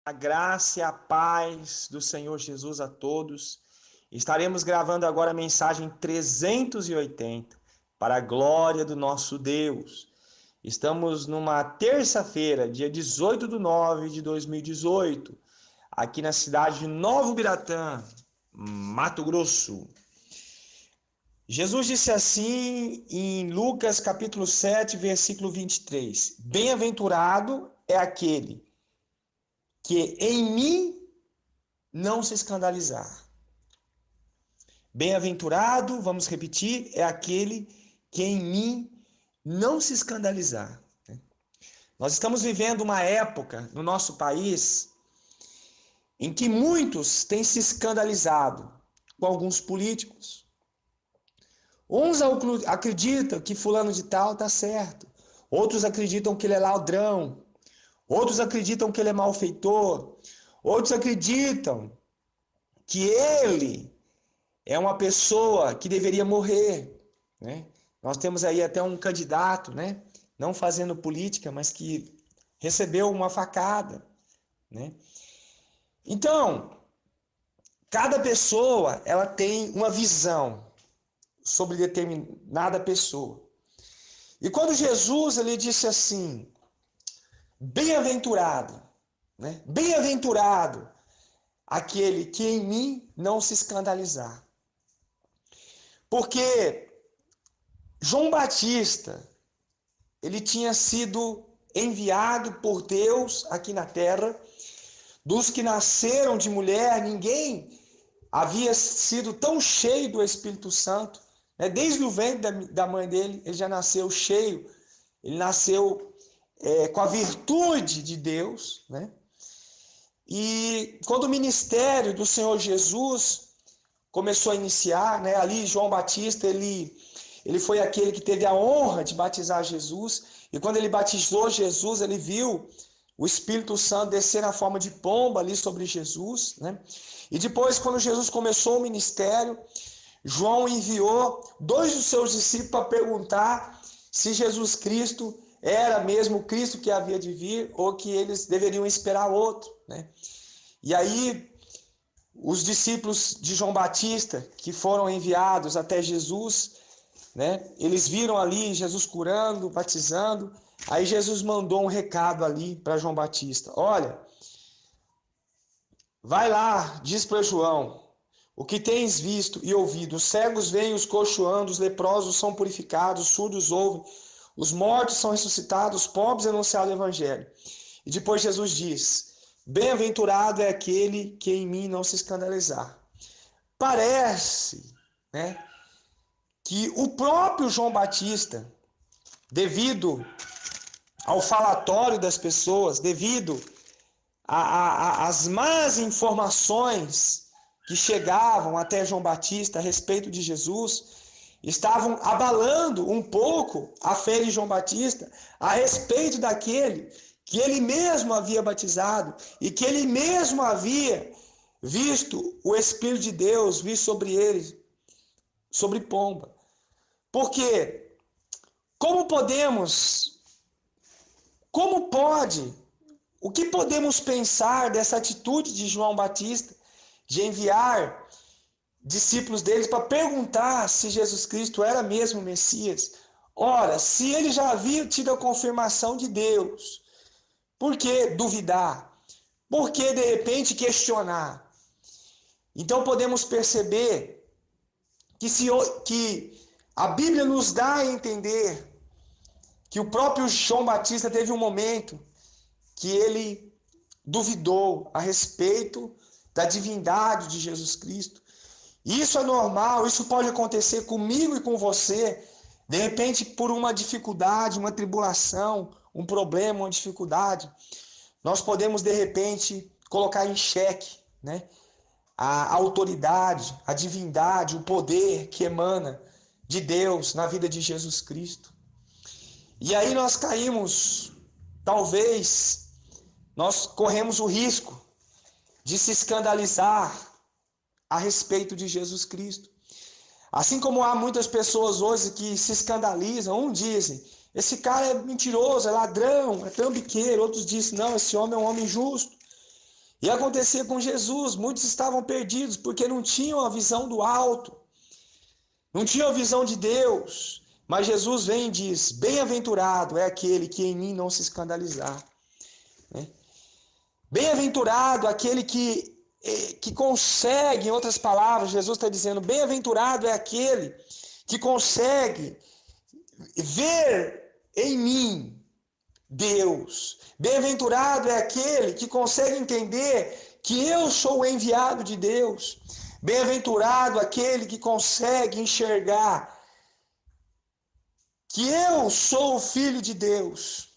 A graça e a paz do Senhor Jesus a todos. Estaremos gravando agora a mensagem 380 para a glória do nosso Deus. Estamos numa terça-feira, dia 18/9/2018, aqui na cidade de Novo Biratã, Mato Grosso. Jesus disse assim em Lucas capítulo 7, versículo 23: Bem-aventurado é aquele que em mim não se escandalizar. Bem-aventurado, vamos repetir, é aquele que em mim não se escandalizar. Nós estamos vivendo uma época no nosso país em que muitos têm se escandalizado com alguns políticos. Uns acreditam que fulano de tal está certo, outros acreditam que ele é ladrão, outros acreditam que ele é malfeitor, outros acreditam que ele é uma pessoa que deveria morrer, né? Nós temos aí até um candidato, né? Não fazendo política, mas que recebeu uma facada, né? Então, cada pessoa ela tem uma visão sobre determinada pessoa. E quando Jesus ele disse assim, bem-aventurado, né? Bem-aventurado aquele que em mim não se escandalizar. Porque João Batista, ele tinha sido enviado por Deus aqui na terra. Dos que nasceram de mulher, ninguém havia sido tão cheio do Espírito Santo. Desde o ventre da mãe dele, ele já nasceu cheio. Ele nasceu com a virtude de Deus, né? E quando o ministério do Senhor Jesus começou a iniciar, né? Ali João Batista, ele foi aquele que teve a honra de batizar Jesus. E quando ele batizou Jesus, ele viu o Espírito Santo descer na forma de pomba ali sobre Jesus, né? E depois, quando Jesus começou o ministério, João enviou 2 dos seus discípulos para perguntar se Jesus Cristo era mesmo o Cristo que havia de vir ou que eles deveriam esperar outro, né? E aí os discípulos de João Batista que foram enviados até Jesus, né? Eles viram ali Jesus curando, batizando. Aí Jesus mandou um recado ali para João Batista. Olha, vai lá, diz para João, o que tens visto e ouvido, os cegos veem, os coxos andam, os leprosos são purificados, os surdos ouvem, os mortos são ressuscitados, os pobres anunciam o evangelho. E depois Jesus diz, bem-aventurado é aquele que em mim não se escandalizar. Parece, né, que o próprio João Batista, devido ao falatório das pessoas, devido às más informações que chegavam até João Batista a respeito de Jesus, estavam abalando um pouco a fé de João Batista a respeito daquele que ele mesmo havia batizado e que ele mesmo havia visto o Espírito de Deus vir sobre ele, sobre pomba. Porque como pode, o que podemos pensar dessa atitude de João Batista de enviar discípulos deles para perguntar se Jesus Cristo era mesmo o Messias? Ora, se ele já havia tido a confirmação de Deus, por que duvidar? Por que de repente questionar? Então podemos perceber que a Bíblia nos dá a entender que o próprio João Batista teve um momento que ele duvidou a respeito da divindade de Jesus Cristo. Isso é normal, isso pode acontecer comigo e com você, de repente por uma dificuldade, uma tribulação, um problema, uma dificuldade. Nós podemos de repente colocar em xeque, né, a autoridade, a divindade, o poder que emana de Deus na vida de Jesus Cristo. E aí nós caímos, talvez, nós corremos o risco de se escandalizar a respeito de Jesus Cristo. Assim como há muitas pessoas hoje que se escandalizam, uns dizem, esse cara é mentiroso, é ladrão, é trambiqueiro, outros dizem, não, esse homem é um homem justo. E acontecia com Jesus, muitos estavam perdidos porque não tinham a visão do alto, não tinham a visão de Deus. Mas Jesus vem e diz: bem-aventurado é aquele que em mim não se escandalizar. Bem-aventurado aquele que consegue, em outras palavras, Jesus está dizendo, bem-aventurado é aquele que consegue ver em mim Deus. Bem-aventurado é aquele que consegue entender que eu sou o enviado de Deus. Bem-aventurado aquele que consegue enxergar que eu sou o Filho de Deus,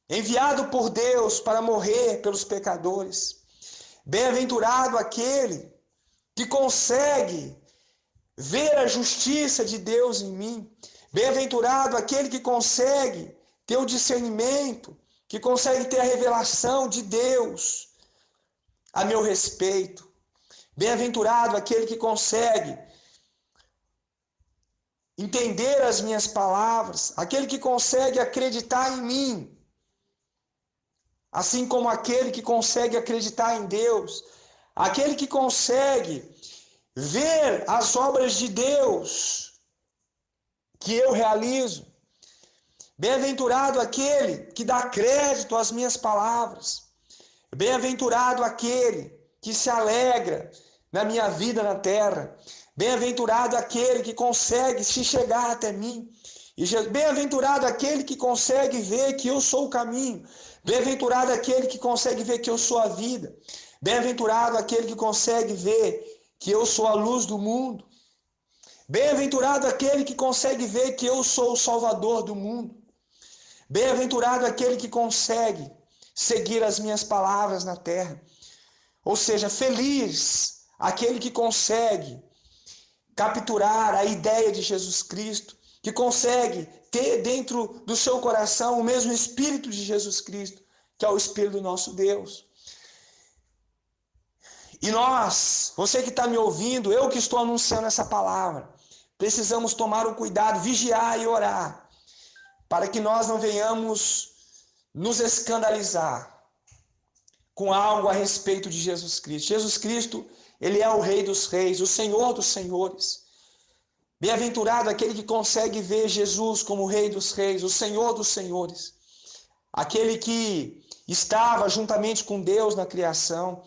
enviado por Deus para morrer pelos pecadores. Bem-aventurado aquele que consegue ver a justiça de Deus em mim. Bem-aventurado aquele que consegue ter o discernimento, que consegue ter a revelação de Deus a meu respeito. Bem-aventurado aquele que consegue entender as minhas palavras, aquele que consegue acreditar em mim, assim como aquele que consegue acreditar em Deus, aquele que consegue ver as obras de Deus que eu realizo. Bem-aventurado aquele que dá crédito às minhas palavras. Bem-aventurado aquele que se alegra na minha vida na terra. Bem-aventurado aquele que consegue se chegar até mim. E bem-aventurado aquele que consegue ver que eu sou o caminho. Bem-aventurado aquele que consegue ver que eu sou a vida. Bem-aventurado aquele que consegue ver que eu sou a luz do mundo. Bem-aventurado aquele que consegue ver que eu sou o Salvador do mundo. Bem-aventurado aquele que consegue seguir as minhas palavras na terra. Ou seja, feliz aquele que consegue capturar a ideia de Jesus Cristo, que consegue ter dentro do seu coração o mesmo Espírito de Jesus Cristo, que é o Espírito do nosso Deus. E nós, você que está me ouvindo, eu que estou anunciando essa palavra, precisamos tomar o cuidado, vigiar e orar, para que nós não venhamos nos escandalizar com algo a respeito de Jesus Cristo. Jesus Cristo, ele é o Rei dos Reis, o Senhor dos Senhores. Bem-aventurado aquele que consegue ver Jesus como o Rei dos Reis, o Senhor dos Senhores. Aquele que estava juntamente com Deus na criação.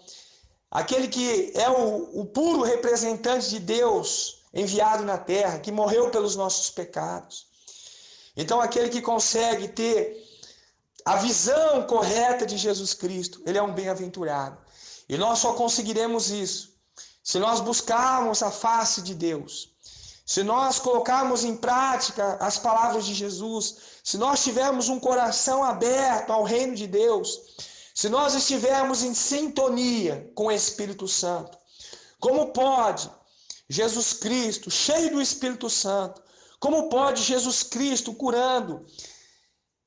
Aquele que é o puro representante de Deus enviado na terra, que morreu pelos nossos pecados. Então, aquele que consegue ter a visão correta de Jesus Cristo, ele é um bem-aventurado. E nós só conseguiremos isso se nós buscarmos a face de Deus, se nós colocarmos em prática as palavras de Jesus, se nós tivermos um coração aberto ao reino de Deus, se nós estivermos em sintonia com o Espírito Santo. Como pode Jesus Cristo, cheio do Espírito Santo, como pode Jesus Cristo curando,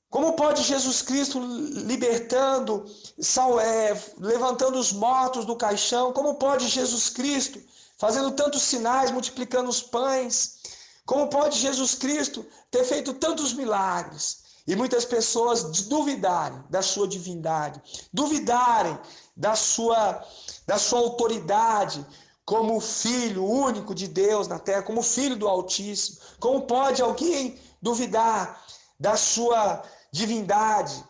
como pode Jesus Cristo libertando, levantando os mortos do caixão, como pode Jesus Cristo fazendo tantos sinais, multiplicando os pães, como pode Jesus Cristo ter feito tantos milagres? E muitas pessoas duvidarem da sua divindade, duvidarem da sua autoridade como Filho único de Deus na terra, como Filho do Altíssimo. Como pode alguém duvidar da sua divindade,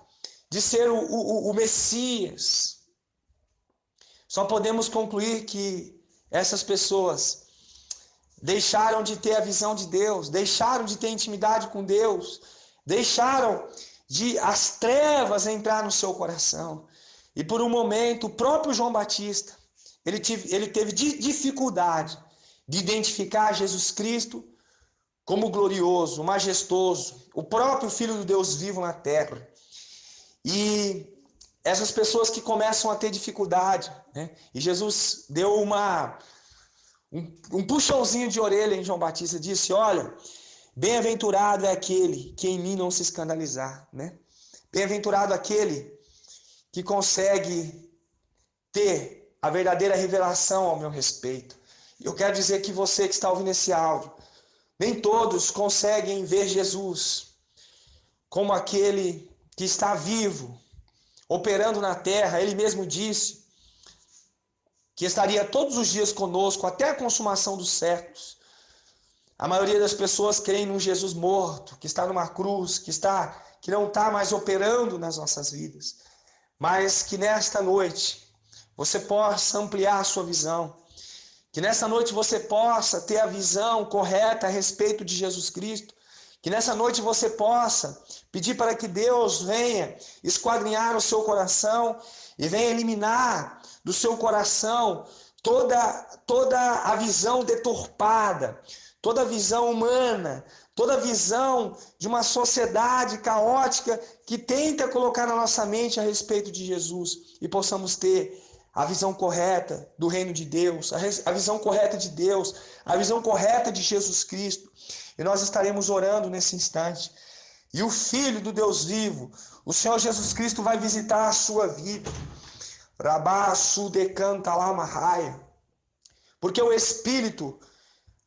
de ser o Messias? Só podemos concluir que essas pessoas deixaram de ter a visão de Deus, deixaram de ter intimidade com Deus, deixaram de as trevas entrar no seu coração. E por um momento, o próprio João Batista, ele teve dificuldade de identificar Jesus Cristo como glorioso, majestoso, o próprio Filho do Deus vivo na terra. E essas pessoas que começam a ter dificuldade, né? E Jesus deu um puxãozinho de orelha em João Batista, disse: olha, bem-aventurado é aquele que em mim não se escandalizar, né? Bem-aventurado aquele que consegue ter a verdadeira revelação ao meu respeito. E eu quero dizer que você que está ouvindo esse áudio, nem todos conseguem ver Jesus como aquele que está vivo, operando na terra. Ele mesmo disse que estaria todos os dias conosco até a consumação dos séculos. A maioria das pessoas creem num Jesus morto, que está numa cruz, que não está mais operando nas nossas vidas. Mas que nesta noite você possa ampliar a sua visão. Que nessa noite você possa ter a visão correta a respeito de Jesus Cristo. Que nessa noite você possa pedir para que Deus venha esquadrinhar o seu coração e venha eliminar do seu coração toda a visão deturpada, toda a visão humana, toda a visão de uma sociedade caótica que tenta colocar na nossa mente a respeito de Jesus e possamos ter a visão correta do reino de Deus, a visão correta de Deus, a visão correta de Jesus Cristo. E nós estaremos orando nesse instante. E o Filho do Deus vivo, o Senhor Jesus Cristo, vai visitar a sua vida. Rabasu decanta lamarraia. Porque o Espírito,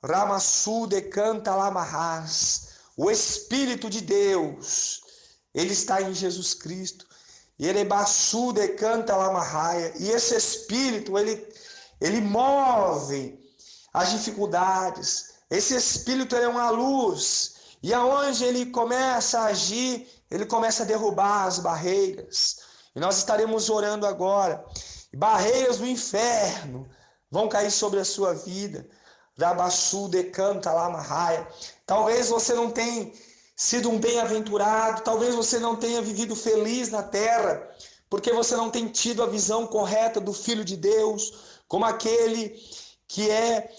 Ramassu decanta lamarras, o Espírito de Deus, ele está em Jesus Cristo. Erebassu decanta lamarraia. E esse Espírito, ele move as dificuldades. Esse Espírito é uma luz, e aonde ele começa a agir, ele começa a derrubar as barreiras. E nós estaremos orando agora. Barreiras do inferno vão cair sobre a sua vida. Rabassu decanta lamarraia. Talvez você não tenha sido um bem-aventurado, talvez você não tenha vivido feliz na terra, porque você não tem tido a visão correta do Filho de Deus, como aquele que é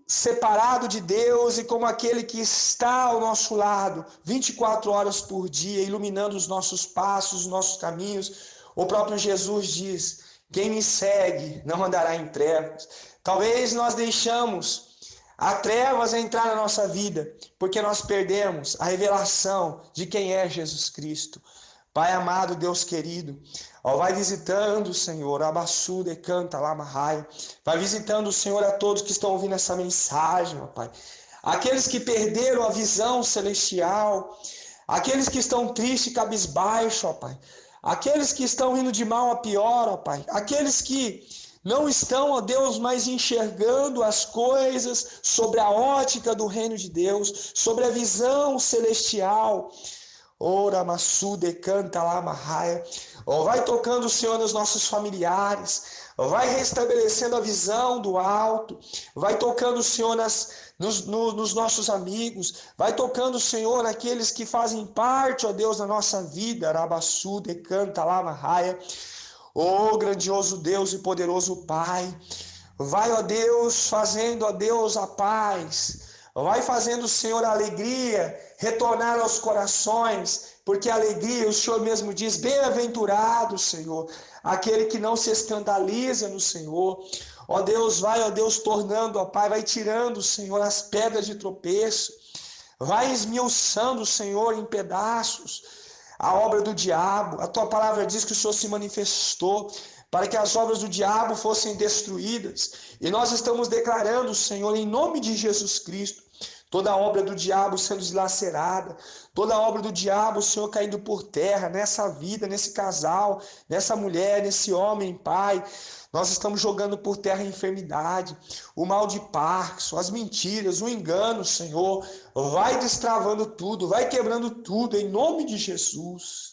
separado de Deus e como aquele que está ao nosso lado 24 horas por dia, iluminando os nossos passos, os nossos caminhos. O próprio Jesus diz: quem me segue não andará em trevas. Talvez nós deixamos a trevas entrar na nossa vida, porque nós perdemos a revelação de quem é Jesus Cristo. Pai amado, Deus querido, vai visitando, Senhor, Abassu decanta lamarraia. Vai visitando, Senhor, a todos que estão ouvindo essa mensagem, ó Pai. Aqueles que perderam a visão celestial, aqueles que estão tristes e cabisbaixo, ó Pai. Aqueles que estão indo de mal a pior, ó Pai. Aqueles que não estão, ó Deus, mais enxergando as coisas sobre a ótica do reino de Deus, sobre a visão celestial. Ora, Massu, decanta lá, Marraia. Vai tocando, Senhor, nos nossos familiares. Vai restabelecendo a visão do alto. Vai tocando, Senhor, nos nossos amigos. Vai tocando, Senhor, naqueles que fazem parte, ó Deus, da nossa vida. Rabassu, decanta lá, Marraia. Grandioso Deus e poderoso Pai. Vai, ó Deus, fazendo, ó Deus, a paz. Vai fazendo, Senhor, a alegria retornar aos corações, porque a alegria, o Senhor mesmo diz, bem-aventurado, Senhor, aquele que não se escandaliza no Senhor. Ó Deus, vai, ó Deus, tornando, ó Pai, vai tirando, Senhor, as pedras de tropeço, vai esmiuçando, Senhor, em pedaços a obra do diabo. A tua palavra diz que o Senhor se manifestou para que as obras do diabo fossem destruídas. E nós estamos declarando, Senhor, em nome de Jesus Cristo, toda a obra do diabo sendo dilacerada, toda a obra do diabo, Senhor, caindo por terra, nessa vida, nesse casal, nessa mulher, nesse homem, Pai. Nós estamos jogando por terra a enfermidade, o mal de Parkinson, as mentiras, o engano, Senhor. Vai destravando tudo, vai quebrando tudo, em nome de Jesus.